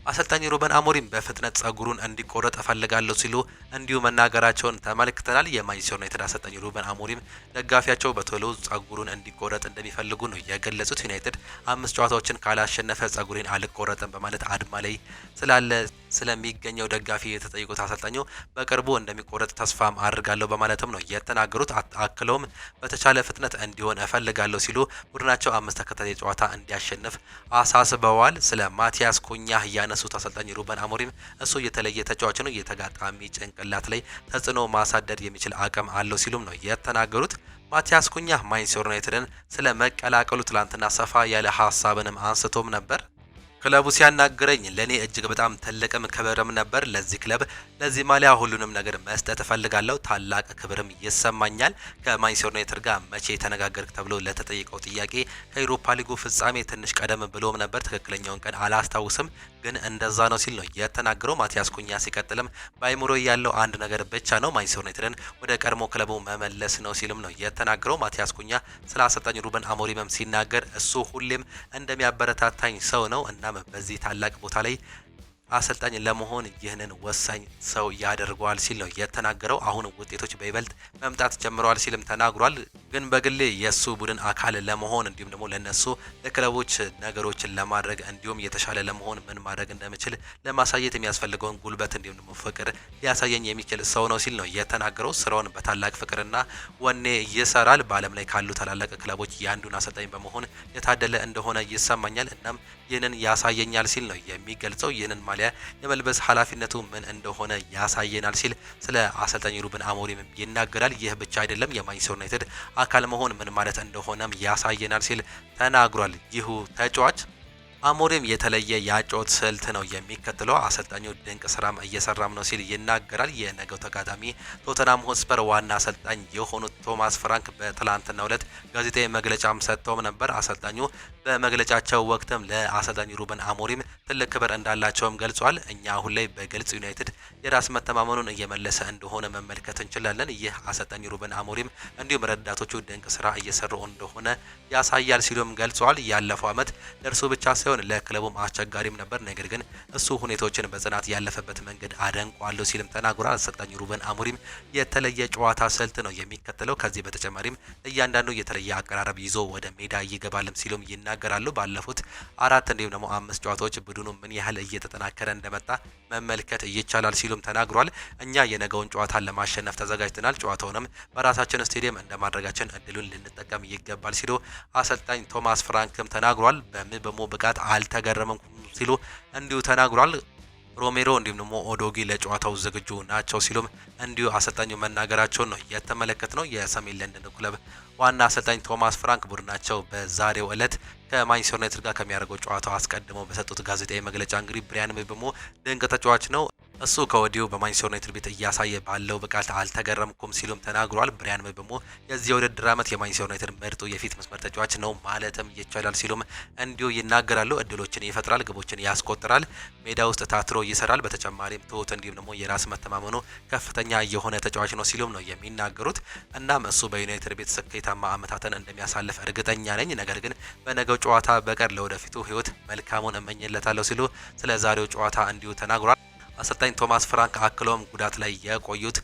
አሰልጣኝ ሩበን አሞሪም በፍጥነት ጸጉሩን እንዲቆረጥ እፈልጋለሁ ሲሉ እንዲሁ መናገራቸውን ተመልክተናል። የማንቸስተር ዩናይትድ አሰልጣኝ ሩበን አሞሪም ደጋፊያቸው በቶሎ ጸጉሩን እንዲቆረጥ እንደሚፈልጉ ነው የገለጹት። ዩናይትድ 5 ጨዋታዎችን ካላሸነፈ ጸጉሬን አልቆረጥም በማለት አድማ ላይ ስለሚገኘው ደጋፊ የተጠየቁት አሰልጣኙ በቅርቡ እንደሚቆረጥ ተስፋም አድርጋለሁ በማለትም ነው የተናገሩት። አክለውም በተቻለ ፍጥነት እንዲሆን እፈልጋለሁ ሲሉ ቡድናቸው 5 ተከታታይ ጨዋታ እንዲያሸንፍ አሳስበዋል። ስለ ማቲያስ ኩኛ ያነሱት አሰልጣኝ ሩበን አሞሪም እሱ የተለየ ተጫዋች ነው፣ የተጋጣሚ ጭንቅላት ላይ ተጽዕኖ ማሳደር የሚችል አቅም አለው ሲሉም ነው የተናገሩት። ማቲያስ ኩኛ ማንቸስተር ዩናይትድን ስለ መቀላቀሉ ትላንትና ሰፋ ያለ ሀሳብንም አንስቶም ነበር። ክለቡ ሲያናግረኝ ለኔ እጅግ በጣም ትልቅም ክብርም ነበር። ለዚህ ክለብ ለዚህ ማሊያ ሁሉንም ነገር መስጠት እፈልጋለሁ። ታላቅ ክብርም ይሰማኛል። ከማንቸስተር ዩናይትድ ጋር መቼ ተነጋገርክ ተብሎ ለተጠየቀው ጥያቄ ከዩሮፓ ሊጉ ፍጻሜ ትንሽ ቀደም ብሎም ነበር። ትክክለኛውን ቀን አላስታውስም፣ ግን እንደዛ ነው ሲል ነው የተናገረው። ማቲያስ ኩኛ ሲቀጥልም በአይምሮ ያለው አንድ ነገር ብቻ ነው፣ ማንቸስተር ዩናይትድን ወደ ቀድሞ ክለቡ መመለስ ነው ሲልም ነው የተናገረው። ማቲያስ ኩኛ ስለ አሰልጣኝ ሩበን አሞሪምም ሲናገር እሱ ሁሌም እንደሚያበረታታኝ ሰው ነው እና በዚህ ታላቅ ቦታ ላይ አሰልጣኝ ለመሆን ይህንን ወሳኝ ሰው ያደርገዋል ሲል ነው የተናገረው። አሁን ውጤቶች በይበልጥ መምጣት ጀምረዋል ሲልም ተናግሯል። ግን በግሌ የሱ ቡድን አካል ለመሆን እንዲሁም ደግሞ ለነሱ ለክለቦች ነገሮችን ለማድረግ እንዲሁም የተሻለ ለመሆን ምን ማድረግ እንደምችል ለማሳየት የሚያስፈልገውን ጉልበት እንዲሁም ደግሞ ፍቅር ሊያሳየኝ የሚችል ሰው ነው ሲል ነው የተናገረው። ስራውን በታላቅ ፍቅርና ወኔ ይሰራል። በዓለም ላይ ካሉ ታላላቅ ክለቦች የአንዱን አሰልጣኝ በመሆን የታደለ እንደሆነ ይሰማኛል። እናም ይህንን ያሳየኛል ሲል ነው የሚገልጸው። ይህንን ማሊያ የመልበስ ኃላፊነቱ ምን እንደሆነ ያሳየናል ሲል ስለ አሰልጣኝ ሩበን አሞሪም ይናገራል። ይህ ብቻ አይደለም፣ የማንቸስተር ዩናይትድ አካል መሆን ምን ማለት እንደሆነም ያሳየናል ሲል ተናግሯል። ይሁ ተጫዋች አሞሪም የተለየ የአጨዋወት ስልት ነው የሚከተለው። አሰልጣኙ ድንቅ ስራም እየሰራም ነው ሲል ይናገራል። የነገው ተጋጣሚ ቶተናም ሆትስፐር ዋና አሰልጣኝ የሆኑት ቶማስ ፍራንክ በትላንትናው ዕለት ጋዜጣዊ መግለጫም ሰጥተውም ነበር። አሰልጣኙ በመግለጫቸው ወቅትም ለአሰልጣኝ ሩበን አሞሪም ትልቅ ክብር እንዳላቸውም ገልጿል። እኛ አሁን ላይ በግልጽ ዩናይትድ የራስ መተማመኑን እየመለሰ እንደሆነ መመልከት እንችላለን። ይህ አሰልጣኝ ሩበን አሞሪም እንዲሁም ረዳቶቹ ድንቅ ስራ እየሰሩ እንደሆነ ያሳያል ሲሉም ገልጸዋል። ያለፈው ዓመት ለእርሱ ብቻ ሳይሆን ለክለቡም አስቸጋሪም ነበር፣ ነገር ግን እሱ ሁኔታዎችን በጽናት ያለፈበት መንገድ አደንቋለሁ ሲልም ተናግሯል። አሰልጣኝ ሩበን አሞሪም የተለየ ጨዋታ ስልት ነው የሚከተለው። ከዚህ በተጨማሪም እያንዳንዱ የተለየ አቀራረብ ይዞ ወደ ሜዳ ይገባልም ሲሉም ይናገራሉ። ባለፉት 4 እንዲሁም ደግሞ 5 ጨዋታዎች ቡድኑ ምን ያህል እየተጠናከረ እንደመጣ መመልከት ይቻላል ሲሉም ተናግሯል። እኛ የነገውን ጨዋታ ለማሸነፍ ተዘጋጅተናል። ጨዋታውንም በራሳችን ስቴዲየም እንደማድረጋችን እድሉን ልንጠቀም ይገባል ሲሉ አሰልጣኝ ቶማስ ፍራንክም ተናግሯል። በሞ ብቃት አልተገረመም ሲሉ እንዲሁ ተናግሯል። ሮሜሮ እንዲሁም ደግሞ ኦዶጊ ለጨዋታው ዝግጁ ናቸው ሲሉም እንዲሁ አሰልጣኙ መናገራቸውን ነው የተመለከትነው። የሰሜን ለንደን ክለብ ዋና አሰልጣኝ ቶማስ ፍራንክ ቡድናቸው በዛሬው ዕለት ከማንቸስተር ዩናይትድ ጋር ከሚያደርገው ጨዋታው አስቀድመው በሰጡት ጋዜጣዊ መግለጫ እንግዲህ ብሪያን ምቤሞ ድንቅ ተጫዋች ነው፣ እሱ ከወዲሁ በማንቸስተር ዩናይትድ ቤት እያሳየ ባለው ብቃት አልተገረምኩም ሲሉም ተናግሯል። ብሪያን ምቤሞ የዚህ የውድድር ዓመት የማንቸስተር ዩናይትድ ምርጡ የፊት መስመር ተጫዋች ነው ማለትም ይቻላል ሲሉም እንዲሁ ይናገራሉ። እድሎችን ይፈጥራል፣ ግቦችን ያስቆጥራል፣ ሜዳ ውስጥ ታትሮ ይሰራል። በተጨማሪም ትሁት እንዲሁም ደግሞ የራስ መተማመኑ ከፍተኛ የሆነ ተጫዋች ነው ሲሉም ነው የሚናገሩት። እናም እሱ በዩናይትድ ቤት ስኬታማ ዓመታትን እንደሚያሳልፍ እርግጠኛ ነኝ፣ ነገር ግን በነገው ጨዋታ በቀር ለወደፊቱ ህይወት መልካሙን እመኝለታለሁ ሲሉ ስለ ዛሬው ጨዋታ እንዲሁ ተናግሯል። አሰልጣኝ ቶማስ ፍራንክ አክለውም ጉዳት ላይ የቆዩት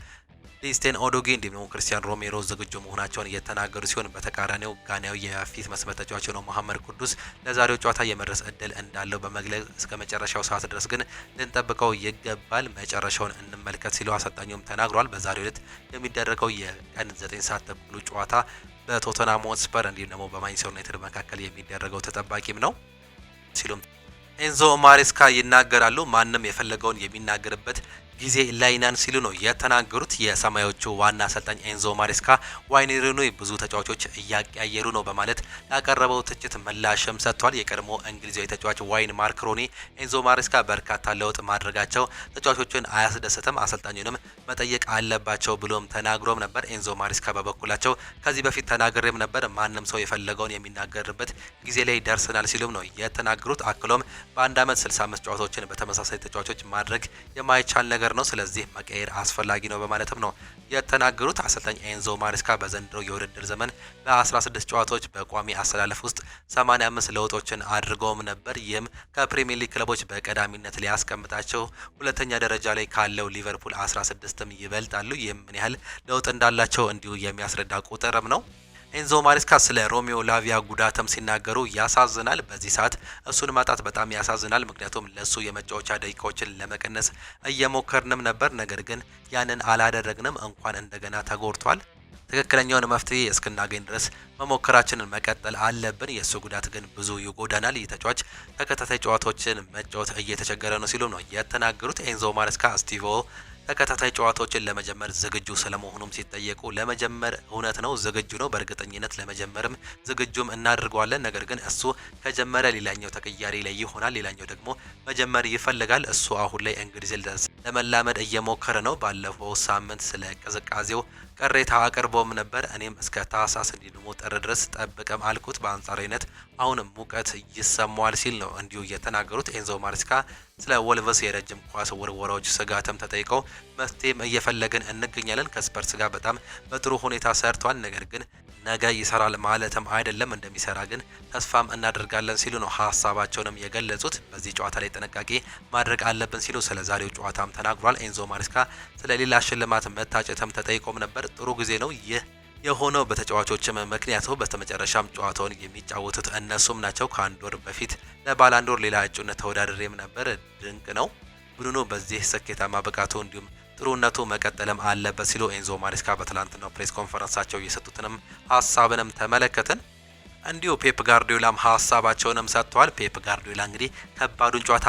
ሊስቴን ኦዶጊ እንዲሁም ደግሞ ክርስቲያን ሮሜሮ ዝግጁ መሆናቸውን እየተናገሩ ሲሆን በተቃራኒው ጋናዊ የፊት መስመር ተጫዋች ነው መሐመድ ኩዱስ ለዛሬው ጨዋታ የመድረስ እድል እንዳለው በመግለጽ እስከ መጨረሻው ሰዓት ድረስ ግን ልንጠብቀው ይገባል፣ መጨረሻውን እንመልከት ሲሉ አሰልጣኙም ተናግሯል። በዛሬው ዕለት የሚደረገው የቀን 9 ሰዓት ተኩሉ ጨዋታ በቶተንሃም ሆትስፐር እንዲሁም ደግሞ በማንቸስተር ዩናይትድ መካከል የሚደረገው ተጠባቂም ነው ሲሉም ኤንዞ ማሬስካ ይናገራሉ። ማንም የፈለገውን የሚናገርበት ጊዜ ላይ ነን ሲሉ ነው የተናገሩት። የሰማዮቹ ዋና አሰልጣኝ ኤንዞ ማሬስካ ዋይኔ ሩኒ ብዙ ተጫዋቾች እያቀያየሩ ነው በማለት ያቀረበው ትችት ምላሽም ሰጥቷል። የቀድሞ እንግሊዛዊ ተጫዋች ዋይን ማርክ ሩኒ ኤንዞ ማሬስካ በርካታ ለውጥ ማድረጋቸው ተጫዋቾችን አያስደስትም፣ አሰልጣኙንም መጠየቅ አለባቸው ብሎም ተናግሮም ነበር። ኤንዞ ማሬስካ በበኩላቸው ከዚህ በፊት ተናግሬም ነበር፣ ማንም ሰው የፈለገውን የሚናገርበት ጊዜ ላይ ደርሰናል ሲሉም ነው የተናገሩት። አክሎም በአንድ ዓመት 65 ጨዋታዎችን በተመሳሳይ ተጫዋቾች ማድረግ የማይቻል ነገር ነው፣ ስለዚህ መቀየር አስፈላጊ ነው በማለትም ነው የተናገሩት። አሰልጣኝ ኤንዞ ማሬስካ በዘንድሮ የውድድር ዘመን በ16 ጨዋታዎች በቋሚ አሰላለፍ ውስጥ 85 ለውጦችን አድርገውም ነበር። ይህም ከፕሪሚየር ሊግ ክለቦች በቀዳሚነት ሊያስቀምጣቸው ሁለተኛ ደረጃ ላይ ካለው ሊቨርፑል 16ም ይበልጣሉ። ይህም ምን ያህል ለውጥ እንዳላቸው እንዲሁ የሚያስረዳ ቁጥርም ነው። ኤንዞ ማሬስካ ስለ ሮሜዮ ላቪያ ጉዳትም ሲናገሩ ያሳዝናል፣ በዚህ ሰዓት እሱን ማጣት በጣም ያሳዝናል፣ ምክንያቱም ለሱ የመጫወቻ ደቂቃዎችን ለመቀነስ እየሞከርንም ነበር፣ ነገር ግን ያንን አላደረግንም፣ እንኳን እንደገና ተጎድቷል። ትክክለኛውን መፍትሄ እስክናገኝ ድረስ መሞከራችንን መቀጠል አለብን። የእሱ ጉዳት ግን ብዙ ይጎዳናል። ይህ ተጫዋች ተከታታይ ጨዋታዎችን መጫወት እየተቸገረ ነው ሲሉ ነው የተናገሩት። ኤንዞ ማሬስካ ስቲቮ ተከታታይ ጨዋታዎችን ለመጀመር ዝግጁ ስለመሆኑም ሲጠየቁ ለመጀመር እውነት ነው ዝግጁ ነው፣ በእርግጠኝነት ለመጀመርም ዝግጁም እናደርገዋለን። ነገር ግን እሱ ከጀመረ ሌላኛው ተቀያሪ ላይ ይሆናል፣ ሌላኛው ደግሞ መጀመር ይፈልጋል። እሱ አሁን ላይ እንግሊዝ ለመላመድ እየሞከረ ነው። ባለፈው ሳምንት ስለ ቅዝቃዜው ቅሬታ አቅርቦም ነበር። እኔም እስከ ታህሳስ እንዲሁም ጥር ድረስ ጠብቀም አልኩት፣ በአንጻራዊነት አሁንም ሙቀት ይሰማዋል ሲል ነው እንዲሁ የተናገሩት። ኤንዞ ማሬስካ ስለ ወልቭስ የረጅም ኳስ ውርወራዎች ስጋትም ተጠይቀው መፍትሄም እየፈለግን እንገኛለን። ከስፐርስ ጋር በጣም በጥሩ ሁኔታ ሰርቷል፣ ነገር ግን ነገ ይሰራል ማለትም አይደለም፣ እንደሚሰራ ግን ተስፋም እናደርጋለን ሲሉ ነው ሀሳባቸውንም የገለጹት። በዚህ ጨዋታ ላይ ጥንቃቄ ማድረግ አለብን ሲሉ ስለ ዛሬው ጨዋታም ተናግሯል። ኤንዞ ማሬስካ ስለ ሌላ ሽልማት መታጨትም ተጠይቆም ነበር። ጥሩ ጊዜ ነው ይህ የሆነው በተጫዋቾችም ምክንያቱ በስተመጨረሻም ጨዋታውን የሚጫወቱት እነሱም ናቸው። ከአንድ ወር በፊት ለባላንዶር ሌላ እጩነት ተወዳድሬም ነበር። ድንቅ ነው ቡድኑ በዚህ ስኬታማ ብቃቱ እንዲሁም ጥሩነቱ መቀጠልም አለበት ሲሉ ኤንዞ ማሬስካ በትላንትናው ፕሬስ ኮንፈረንሳቸው የሰጡትንም ሀሳብንም ተመለከትን። እንዲሁ ፔፕ ጋርዲዮላም ሀሳባቸውንም ሰጥተዋል። ፔፕ ጋርዲዮላ እንግዲህ ከባዱን ጨዋታ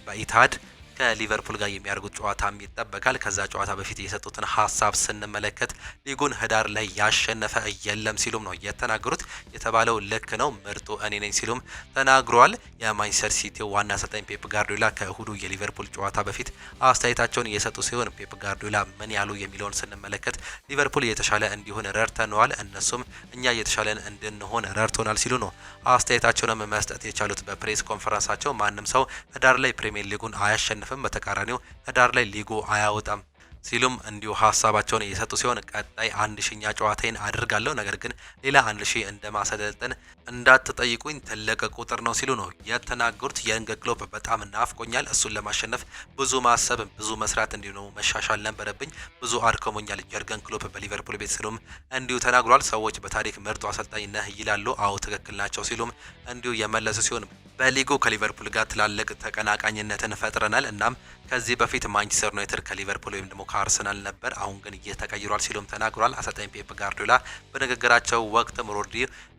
በኢታድ ከሊቨርፑል ጋር የሚያደርጉት ጨዋታም ይጠበቃል። ከዛ ጨዋታ በፊት የሰጡትን ሀሳብ ስንመለከት ሊጉን ህዳር ላይ ያሸነፈ የለም ሲሉም ነው የተናገሩት። የተባለው ልክ ነው፣ ምርጡ እኔ ነኝ ሲሉም ተናግረዋል። የማንቸስተር ሲቲ ዋና አሰልጣኝ ፔፕ ጋርዲዮላ ከእሁዱ የሊቨርፑል ጨዋታ በፊት አስተያየታቸውን እየሰጡ ሲሆን ፔፕ ጋርዲዮላ ምን ያሉ የሚለውን ስንመለከት ሊቨርፑል የተሻለ እንዲሆን ረድተነዋል፣ እነሱም እኛ የተሻለን እንድንሆን ረድቶናል ሲሉ ነው አስተያየታቸውንም መስጠት የቻሉት። በፕሬስ ኮንፈረንሳቸው ማንም ሰው ህዳር ላይ ፕሪሚየር ሊጉን አያሸንፍም፣ በተቃራኒው ህዳር ላይ ሊጉ አያወጣም ሲሉም እንዲሁ ሀሳባቸውን እየሰጡ ሲሆን ቀጣይ 1000ኛ ጨዋታዬን አድርጋለሁ፣ ነገር ግን ሌላ 1000 እንደማሰለጥን እንዳትጠይቁኝ ትልቅ ቁጥር ነው ሲሉ ነው የተናገሩት። የርገን ክሎፕ በጣም ናፍቆኛል፣ እሱን ለማሸነፍ ብዙ ማሰብ ብዙ መስራት እንዲሁ ነው መሻሻል ነበረብኝ፣ ብዙ አድክሞኛል የርገን ክሎፕ በሊቨርፑል ቤት ሲሉም እንዲሁ ተናግሯል። ሰዎች በታሪክ ምርጡ አሰልጣኝ ነህ ይላሉ፣ አዎ ትክክል ናቸው ሲሉም እንዲሁ የመለሱ ሲሆን በሊጉ ከሊቨርፑል ጋር ትላልቅ ተቀናቃኝነትን ፈጥረናል። እናም ከዚህ በፊት ማንቸስተር ዩናይትድ ከሊቨርፑል ወይም ደግሞ ከአርሰናል ነበር፣ አሁን ግን ይህ ተቀይሯል ሲሉም ተናግሯል። አሰልጣኝ ፔፕ ጋርዲዮላ በንግግራቸው ወቅትም ሮድሪ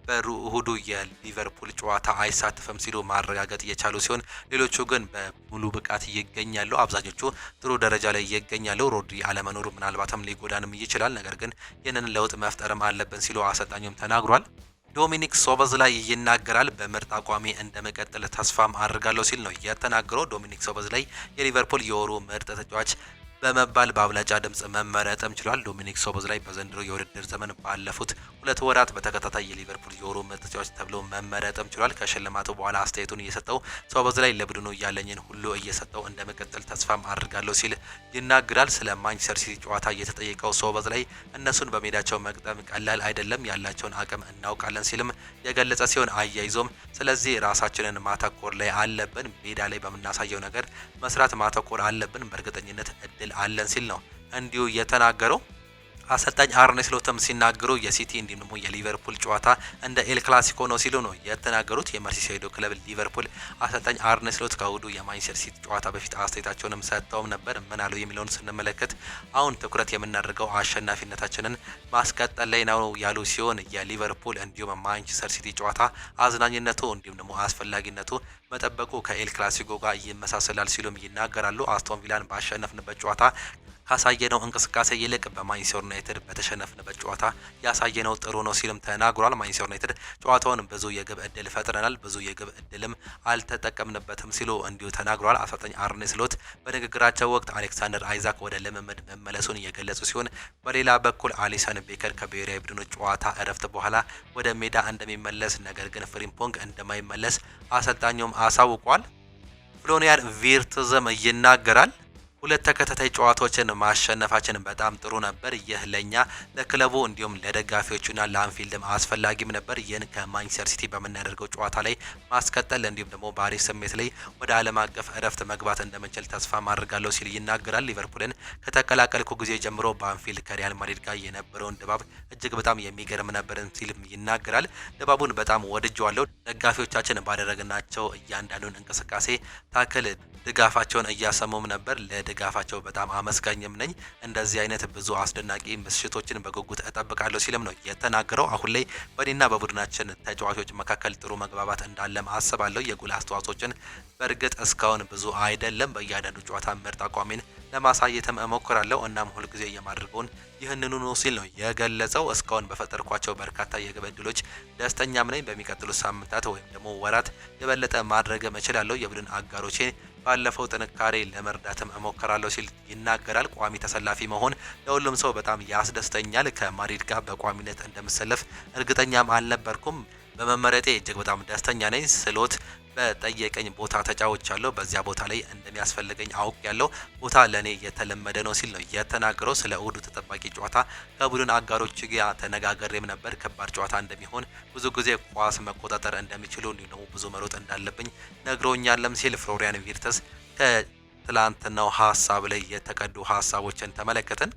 በእሁዱ የሊቨርፑል ጨዋታ አይሳተፍም ሲሉ ማረጋገጥ የቻሉ ሲሆን ሌሎቹ ግን በሙሉ ብቃት ይገኛሉ። አብዛኞቹ ጥሩ ደረጃ ላይ ይገኛሉ። ሮድሪ አለመኖሩ ምናልባትም ሊጎዳንም ይችላል፣ ነገር ግን ይህንን ለውጥ መፍጠርም አለብን ሲሉ አሰልጣኙም ተናግሯል። ዶሚኒክ ሶበዝ ላይ ይናገራል። በምርጥ አቋሚ እንደመቀጠል ተስፋም አድርጋለሁ ሲል ነው የተናገረው። ዶሚኒክ ሶበዝ ላይ የሊቨርፑል የወሩ ምርጥ ተጫዋች በመባል በአብላጫ ድምጽ መመረጥም ችሏል። ዶሚኒክ ሶቦዝ ላይ በዘንድሮ የውድድር ዘመን ባለፉት 2 ወራት በተከታታይ የሊቨርፑል የወሩ ምርጥ ተጫዋች ተብሎ መመረጥም ችሏል። ከሽልማቱ በኋላ አስተያየቱን እየሰጠው ሶቦዝ ላይ ለቡድኑ ያለኝን ሁሉ እየሰጠው እንደመቀጠል ተስፋም አድርጋለሁ ሲል ይናገራል። ስለ ማንቸስተር ሲቲ ጨዋታ እየተጠየቀው ሶቦዝ ላይ እነሱን በሜዳቸው መቅጠም ቀላል አይደለም፣ ያላቸውን አቅም እናውቃለን ሲልም የገለጸ ሲሆን አያይዞም ስለዚህ ራሳችንን ማተኮር ላይ አለብን፣ ሜዳ ላይ በምናሳየው ነገር መስራት ማተኮር አለብን፣ በእርግጠኝነት እድል አለን ሲል ነው እንዲሁ የተናገረው። አሰልጣኝ አርኔ ስሎትም ሲናገሩ የሲቲ እንዲሁም ደግሞ የሊቨርፑል ጨዋታ እንደ ኤል ክላሲኮ ነው ሲሉ ነው የተናገሩት። የመርሲሳይዶ ክለብ ሊቨርፑል አሰልጣኝ አርኔ ስሎት ከእሁዱ የማንቸስተር ሲቲ ጨዋታ በፊት አስተያየታቸውንም ሰጥተውም ነበር። ምን አሉ የሚለውን ስንመለከት አሁን ትኩረት የምናደርገው አሸናፊነታችንን ማስቀጠል ላይ ነው ያሉ ሲሆን የሊቨርፑል እንዲሁም ማንቸስተር ሲቲ ጨዋታ አዝናኝነቱ እንዲሁም ደግሞ አስፈላጊነቱ መጠበቁ ከኤል ክላሲኮ ጋር ይመሳሰላል ሲሉም ይናገራሉ። አስቶን ቪላን ባሸነፍንበት ጨዋታ ካሳየነው እንቅስቃሴ ይልቅ በማንቸስተር ዩናይትድ በተሸነፍንበት ጨዋታ ያሳየነው ጥሩ ነው ሲልም ተናግሯል። ማንቸስተር ዩናይትድ ጨዋታውን ብዙ የግብ እድል ፈጥረናል፣ ብዙ የግብ እድልም አልተጠቀምንበትም ሲሉ እንዲሁ ተናግሯል። አሰልጣኝ አርኔ ስሎት በንግግራቸው ወቅት አሌክሳንደር አይዛክ ወደ ልምምድ መመለሱን የገለጹ ሲሆን በሌላ በኩል አሊሰን ቤከር ከብሔራዊ ቡድኑ ጨዋታ እረፍት በኋላ ወደ ሜዳ እንደሚመለስ፣ ነገር ግን ፍሪምፖንግ እንደማይመለስ አሰልጣኙም አሳውቋል። ፍሎሪያን ቪርትዝም ይናገራል። 2 ተከታታይ ጨዋታዎችን ማሸነፋችን በጣም ጥሩ ነበር። ይህ ለኛ ለክለቡ እንዲሁም ለደጋፊዎቹና ለአንፊልድም አስፈላጊም ነበር። ይህን ከማንቸስተር ሲቲ በምናደርገው ጨዋታ ላይ ማስቀጠል እንዲሁም ደግሞ በአሪፍ ስሜት ላይ ወደ ዓለም አቀፍ እረፍት መግባት እንደምንችል ተስፋ ማድረጋለሁ ሲል ይናገራል። ሊቨርፑልን ከተቀላቀልኩ ጊዜ ጀምሮ በአንፊልድ ከሪያል ማድሪድ ጋር የነበረውን ድባብ እጅግ በጣም የሚገርም ነበርን ሲልም ይናገራል። ድባቡን በጣም ወድጀዋለሁ። ደጋፊዎቻችን ባደረግናቸው እያንዳንዱን እንቅስቃሴ ታክል ድጋፋቸውን እያሰሙም ነበር። ለድጋፋቸው በጣም አመስጋኝም ነኝ። እንደዚህ አይነት ብዙ አስደናቂ ምሽቶችን በጉጉት እጠብቃለሁ ሲልም ነው የተናገረው። አሁን ላይ በእኔና በቡድናችን ተጫዋቾች መካከል ጥሩ መግባባት እንዳለም አስባለሁ። የጎል አስተዋጽኦችን በእርግጥ እስካሁን ብዙ አይደለም። በእያንዳንዱ ጨዋታ ምርጥ አቋሜን ለማሳየትም እሞክራለሁ። እናም ሁልጊዜ የማድረገውን ይህንኑ ነው ሲል ነው የገለጸው። እስካሁን በፈጠርኳቸው በርካታ የግብ ዕድሎች ደስተኛም ነኝ። በሚቀጥሉት ሳምንታት ወይም ደግሞ ወራት የበለጠ ማድረግ እችላለሁ። የቡድን አጋሮቼ ባለፈው ጥንካሬ ለመርዳትም እሞክራለሁ ሲል ይናገራል። ቋሚ ተሰላፊ መሆን ለሁሉም ሰው በጣም ያስደስተኛል። ከማድሪድ ጋር በቋሚነት እንደምሰለፍ እርግጠኛም አልነበርኩም። በመመረጤ እጅግ በጣም ደስተኛ ነኝ ስሎት በጠየቀኝ ቦታ ተጫውቻለሁ። በዚያ ቦታ ላይ እንደሚያስፈልገኝ አውቄያለሁ። ቦታ ለኔ የተለመደ ነው ሲል ነው የተናገረው። ስለ እሁዱ ተጠባቂ ጨዋታ ከቡድን አጋሮች ጋር ተነጋግሬም ነበር። ከባድ ጨዋታ እንደሚሆን፣ ብዙ ጊዜ ኳስ መቆጣጠር እንደሚችሉ እንዲሁ ደግሞ ብዙ መሮጥ እንዳለብኝ ነግሮኛለም ሲል ፍሎሪያን ቪርተስ ከትላንትናው ሀሳብ ላይ የተቀዱ ሀሳቦችን ተመለከትን።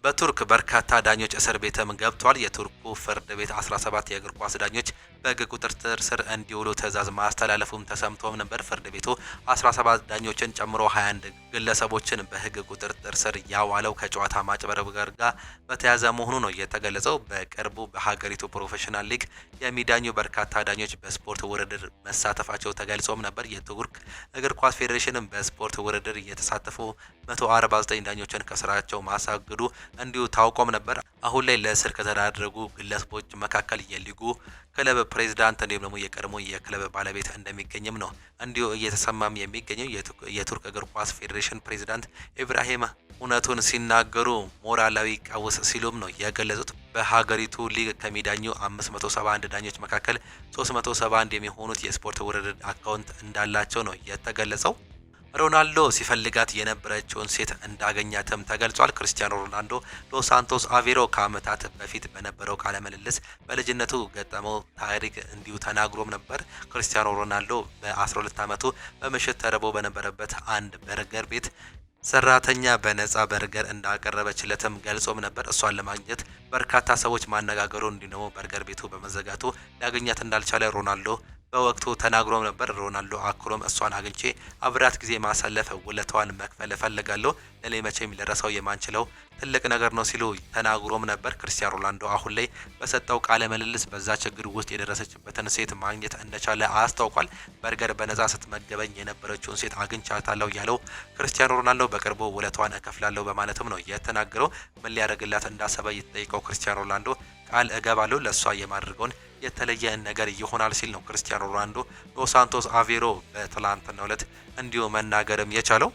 በቱርክ በርካታ ዳኞች እስር ቤትም ገብቷል። የቱርኩ ፍርድ ቤት 17 የእግር ኳስ ዳኞች በሕግ ቁጥጥር ስር እንዲውሉ ትዕዛዝ ማስተላለፉም ተሰምቶም ነበር። ፍርድ ቤቱ 17 ዳኞችን ጨምሮ 21 ግለሰቦችን በሕግ ቁጥጥር ስር ያዋለው ከጨዋታ ማጭበርበር ጋር በተያያዘ መሆኑ ነው የተገለጸው። በቅርቡ በሀገሪቱ ፕሮፌሽናል ሊግ የሚዳኙ በርካታ ዳኞች በስፖርት ውድድር መሳተፋቸው ተገልጾም ነበር። የቱርክ እግር ኳስ ፌዴሬሽንም በስፖርት ውድድር እየተሳተፉ 149 ዳኞችን ከስራቸው ማሳገዱ እንዲሁ ታውቆም ነበር። አሁን ላይ ለእስር ከተዳረጉ ግለሰቦች መካከል የሊጉ ክለብ ፕሬዝዳንት እንዲሁም ደግሞ የቀድሞ የክለብ ባለቤት እንደሚገኝም ነው እንዲሁ እየተሰማም የሚገኘው። የቱርክ እግር ኳስ ፌዴሬሽን ፕሬዝዳንት ኢብራሂም እውነቱን ሲናገሩ ሞራላዊ ቀውስ ሲሉም ነው የገለጹት። በሀገሪቱ ሊግ ከሚዳኙ 571 ዳኞች መካከል 371 የሚሆኑት የስፖርት ውድድር አካውንት እንዳላቸው ነው የተገለጸው። ሮናልዶ ሲፈልጋት የነበረችውን ሴት እንዳገኛትም ተገልጿል። ክርስቲያኖ ሮናልዶ ሎስ ሳንቶስ አቬሮ ከዓመታት በፊት በነበረው ቃለ ምልልስ በልጅነቱ ገጠመው ታሪክ እንዲሁ ተናግሮም ነበር። ክርስቲያኖ ሮናልዶ በ12 ዓመቱ በምሽት ተርቦ በነበረበት አንድ በርገር ቤት ሰራተኛ በነፃ በርገር እንዳቀረበችለትም ገልጾም ነበር። እሷን ለማግኘት በርካታ ሰዎች ማነጋገሩ እንዲሁ በርገር ቤቱ በመዘጋቱ ሊያገኛት እንዳልቻለ ሮናልዶ በወቅቱ ተናግሮም ነበር። ሮናልዶ አክሎም እሷን አግኝቼ አብራት ጊዜ ማሳለፍ ውለታዋን መክፈል እፈልጋለሁ፣ ለኔ መቼም ልረሳው የማንችለው ትልቅ ነገር ነው ሲሉ ተናግሮም ነበር። ክርስቲያኖ ሮናልዶ አሁን ላይ በሰጠው ቃለ ምልልስ በዛ ችግር ውስጥ የደረሰችበትን ሴት ማግኘት እንደቻለ አስታውቋል። በርገር በነፃ ስትመገበኝ የነበረችውን ሴት አግኝቻታለሁ ያለው ክርስቲያኖ ሮናልዶ በቅርቡ ውለታዋን እከፍላለሁ በማለትም ነው የተናገረው። ምን ሊያደርግላት እንዳሰበ የተጠየቀው ክርስቲያኖ ሮናልዶ ቃል እገባለሁ ለእሷ የማድርገውን የተለየ ነገር ይሆናል ሲል ነው ክርስቲያኖ ሮናልዶ ሎስ ሳንቶስ አቬሮ በትላንትናው ዕለት እንዲሁ መናገርም የቻለው።